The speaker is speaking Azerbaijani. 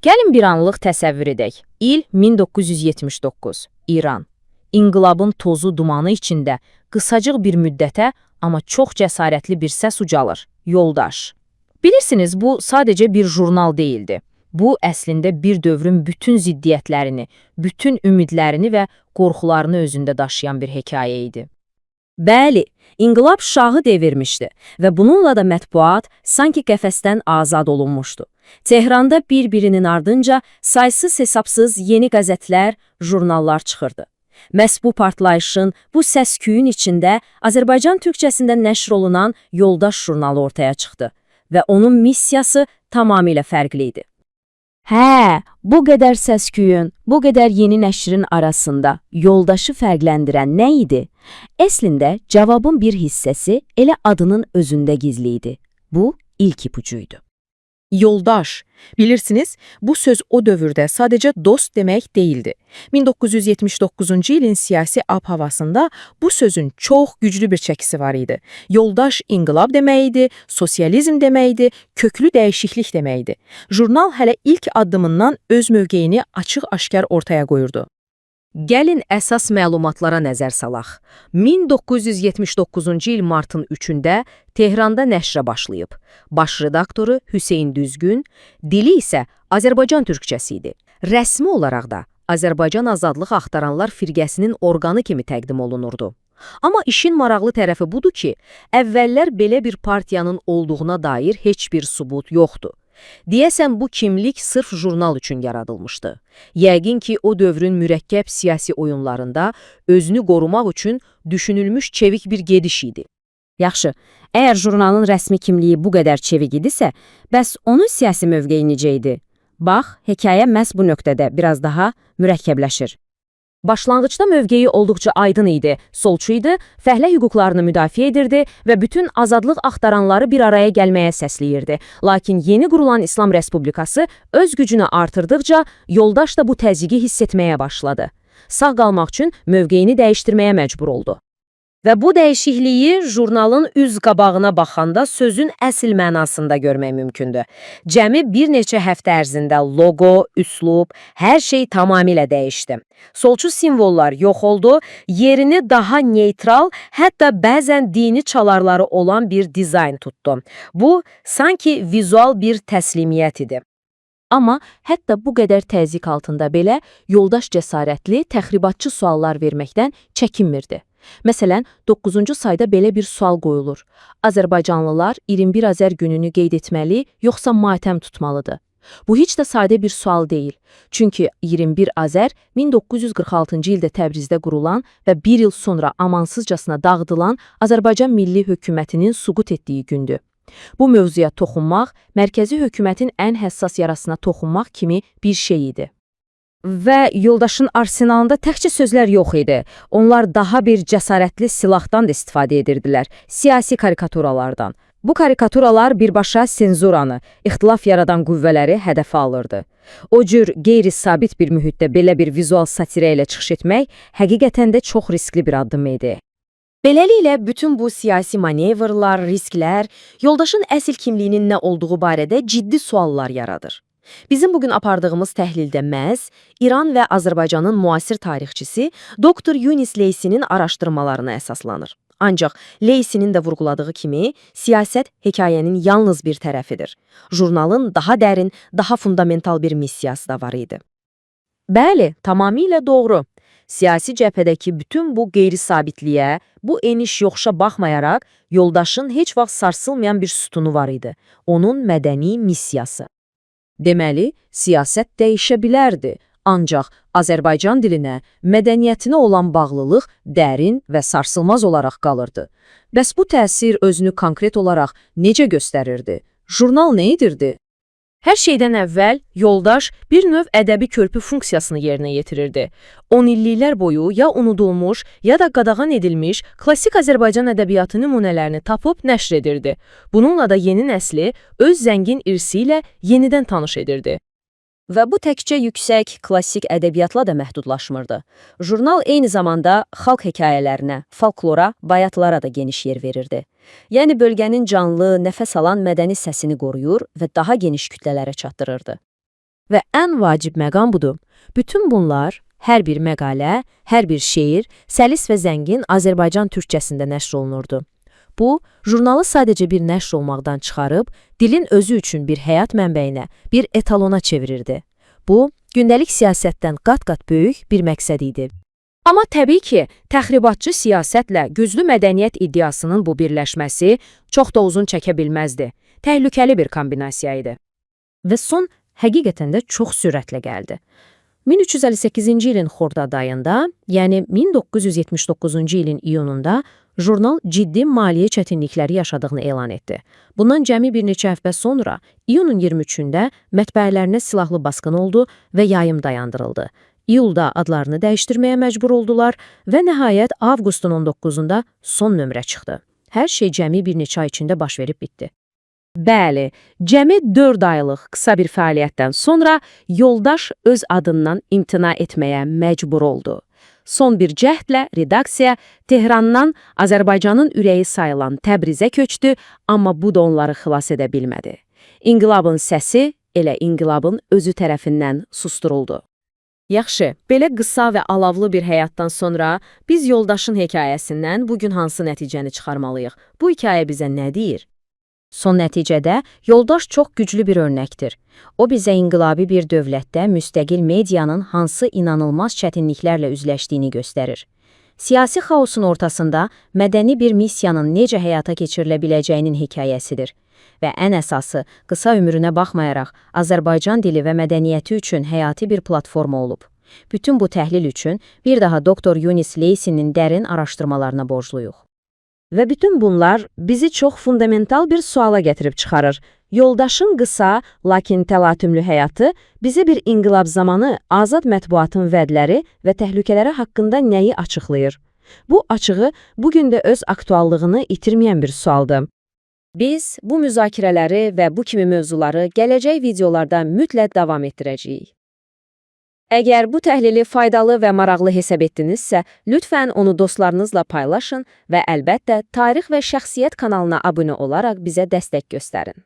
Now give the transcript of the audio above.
Gəlin bir anlıq təsəvvür edək. İl 1979. İran. İnqilabın tozu dumanı içində qısacıq bir müddətə, amma çox cəsarətli bir səs ucalır. Yoldaş. Bilirsiniz, bu sadəcə bir jurnal değildi. Bu, əslində bir dövrün bütün ziddiyyətlərini, bütün ümidlərini və qorxularını özündə daşıyan bir hekayə idi. Bəli, inqilab şahı devirmişdi və bununla da mətbuat sanki qəfəsdən azad olunmuşdu. Tehranda bir-birinin ardınca saysız hesabsız yeni qəzetlər, jurnallar çıxırdı. Məhz bu partlayışın, bu səs-küyün içində Azərbaycan türkçəsində nəşr olunan Yoldaş jurnalı ortaya çıxdı və onun missiyası tamamilə fərqli idi. Bu qədər səs-küyün, bu qədər yeni nəşrin arasında Yoldaşı fərqləndirən nə idi? Əslində, cavabın bir hissəsi elə adının özündə gizli idi. Bu, ilk ipucuydu. Yoldaş. Bilirsiniz, bu söz o dövrdə sadəcə dost demək değildi. 1979-cu ilin siyasi ab-havasında bu sözün çox güclü bir çəkisi var idi. Yoldaş inqilab deməkdi, sosializm deməkdi, köklü dəyişiklik deməkdi. Jurnal hələ ilk addımından öz mövqeyini açıq-aşkar ortaya qoyurdu. Gəlin əsas məlumatlara nəzər salaq. 1979-cu il martın 3-də Tehranda nəşrə başlayıb. Baş redaktoru Hüseyn Düzgün, dili isə Azərbaycan türkçəsi idi. Rəsmi olaraq da Azərbaycan Azadlıq Axtaranlar Firqəsinin orqanı kimi təqdim olunurdu. Amma işin maraqlı tərəfi budur ki, əvvəllər belə bir partiyanın olduğuna dair heç bir sübut yoxdur. Deyəsən, bu kimlik sırf jurnal üçün yaradılmışdı. Yəqin ki, o dövrün mürəkkəb siyasi oyunlarında özünü qorumaq üçün düşünülmüş çevik bir gediş idi. Yaxşı, əgər jurnalın rəsmi kimliyi bu qədər çevik idisə, bəs onun siyasi mövqeyi necə idi? Bax, hekayə məhz bu nöqtədə biraz daha mürəkkəbləşir. Başlanğıcda mövqeyi olduqca aydın idi, solçu idi, fəhlə hüquqlarını müdafiə edirdi və bütün azadlıq axtaranları bir araya gəlməyə səsləyirdi. Lakin yeni qurulan İslam Respublikası öz gücünü artırdıqca Yoldaş da bu təzyiqi hiss etməyə başladı. Sağ qalmaq üçün mövqeyini dəyişdirməyə məcbur oldu. Və bu dəyişikliyi jurnalın üz qabağına baxanda sözün əsl mənasında görmək mümkündür. Cəmi bir neçə həftə ərzində loqo, üslub, hər şey tamamilə dəyişdi. Solçu simvollar yox oldu, yerini daha neytral, hətta bəzən dini çalarları olan bir dizayn tutdu. Bu, sanki vizual bir təslimiyyət idi. Amma hətta bu qədər təzyiq altında belə Yoldaş cəsarətli, təxribatçı suallar verməkdən çəkinmirdi. Məsələn, 9-cu sayda belə bir sual qoyulur. Azərbaycanlılar 21 Azər gününü qeyd etməli, yoxsa matəm tutmalıdır? Bu heç də sadə bir sual deyil. Çünki 21 Azər 1946-cı ildə Təbrizdə qurulan və bir il sonra amansızcasına dağıdılan Azərbaycan Milli Hökumətinin süqut etdiyi gündür. Bu mövzuya toxunmaq, mərkəzi hökumətin ən həssas yarasına toxunmaq kimi bir şey idi. Və Yoldaşın arsenalında təkcə sözlər yox idi. Onlar daha bir cəsarətli silahdan da istifadə edirdilər, siyasi karikaturalardan. Bu karikaturalar birbaşa senzuranı, ixtilaf yaradan qüvvələri hədəfə alırdı. O cür qeyri-sabit bir mühitdə belə bir vizual satirə ilə çıxış etmək həqiqətən də çox riskli bir addım idi. Beləliklə, bütün bu siyasi manevrlar, risklər, Yoldaşın əsl kimliyinin nə olduğu barədə ciddi suallar yaradır. Bizim bugün apardığımız təhlildə məhz İran və Azərbaycanın müasir tarixçisi Dr. Yunis Leysinin araşdırmalarına əsaslanır. Ancaq Leysinin də vurğuladığı kimi, siyasət hekayənin yalnız bir tərəfidir. Jurnalın daha dərin, daha fundamental bir missiyası da var idi. Bəli, tamamilə doğru. Siyasi cəbhədəki bütün bu qeyri-sabitliyə, bu eniş-yoxuşa baxmayaraq, Yoldaşın heç vaxt sarsılmayan bir sütunu var idi. Onun mədəni missiyası. Deməli, siyasət dəyişə bilərdi, ancaq Azərbaycan dilinə, mədəniyyətinə olan bağlılıq dərin və sarsılmaz olaraq qalırdı. Bəs bu təsir özünü konkret olaraq necə göstərirdi? Jurnal nə edirdi? Hər şeydən əvvəl Yoldaş bir növ ədəbi körpü funksiyasını yerinə yetirirdi. 10 illiklər boyu ya unudulmuş, ya da qadağan edilmiş klassik Azərbaycan ədəbiyyatı nümunələrini tapıb nəşr edirdi. Bununla da yeni nəsli öz zəngin irsi ilə yenidən tanış edirdi. Və bu təkcə yüksək, klassik ədəbiyyatla da məhdudlaşmırdı. Jurnal eyni zamanda xalq hekayələrinə, folklora, bayatlara da geniş yer verirdi. Yəni bölgənin canlı, nəfəs alan mədəni səsini qoruyur və daha geniş kütlələrə çatdırırdı. Və ən vacib məqam budur. Bütün bunlar, hər bir məqalə, hər bir şeir, səlis və zəngin Azərbaycan türkçəsində nəşr olunurdu. Bu, jurnalı sadəcə bir nəşr olmaqdan çıxarıb, dilin özü üçün bir həyat mənbəyinə, bir etalona çevirirdi. Bu, gündəlik siyasətdən qat-qat böyük bir məqsəd idi. Amma təbii ki, təxribatçı siyasətlə güclü mədəniyyət iddiasının bu birləşməsi çox da uzun çəkə bilməzdi. Təhlükəli bir kombinasiya idi. Və son həqiqətən də çox sürətlə gəldi. 1358-ci ilin xordad ayında, yəni 1979-cu ilin iyununda jurnal ciddi maliyyə çətinlikləri yaşadığını elan etdi. Bundan cəmi bir neçə həftə sonra, iyunun 23-də mətbəələrinə silahlı basqın oldu və yayım dayandırıldı. İyulda adlarını dəyişdirməyə məcbur oldular və nəhayət avqustun 19-da son nömrə çıxdı. Hər şey cəmi bir neçə ay içində baş verib bitdi. Bəli, cəmi 4 aylıq qısa bir fəaliyyətdən sonra Yoldaş öz adından imtina etməyə məcbur oldu. Son bir cəhdlə redaksiya Tehrandan Azərbaycanın ürəyi sayılan Təbrizə köçdü, amma bu da onları xilas edə bilmədi. İnqilabın səsi elə inqilabın özü tərəfindən susturuldu. Yaxşı, belə qısa və alavlı bir həyatdan sonra biz Yoldaşın hekayəsindən bugün hansı nəticəni çıxarmalıyıq? Bu hekayə bizə nə deyir? Son nəticədə Yoldaş çox güclü bir örnəkdir. O bizə inqilabi bir dövlətdə müstəqil medianın hansı inanılmaz çətinliklərlə üzləşdiyini göstərir. Siyasi xaosun ortasında mədəni bir missiyanın necə həyata keçirilə biləcəyinin hekayəsidir. Və ən əsası, qısa ömrünə baxmayaraq, Azərbaycan dili və mədəniyyəti üçün həyati bir platforma olub. Bütün bu təhlil üçün bir daha Dr. Yunis Leysinin dərin araşdırmalarına borcluyuq. Və bütün bunlar bizi çox fundamental bir suala gətirib çıxarır. Yoldaşın qısa, lakin təlatümlü həyatı bizə bir inqilab zamanı azad mətbuatın vədləri və təhlükələri haqqında nəyi açıqlayır? Bu açığı bugün də öz aktuallığını itirməyən bir sualdır. Biz bu müzakirələri və bu kimi mövzuları gələcək videolarda mütləq davam etdirəcəyik. Əgər bu təhlili faydalı və maraqlı hesab etdinizsə, lütfən onu dostlarınızla paylaşın və əlbəttə Tarix və Şəxsiyyət kanalına abunə olaraq bizə dəstək göstərin.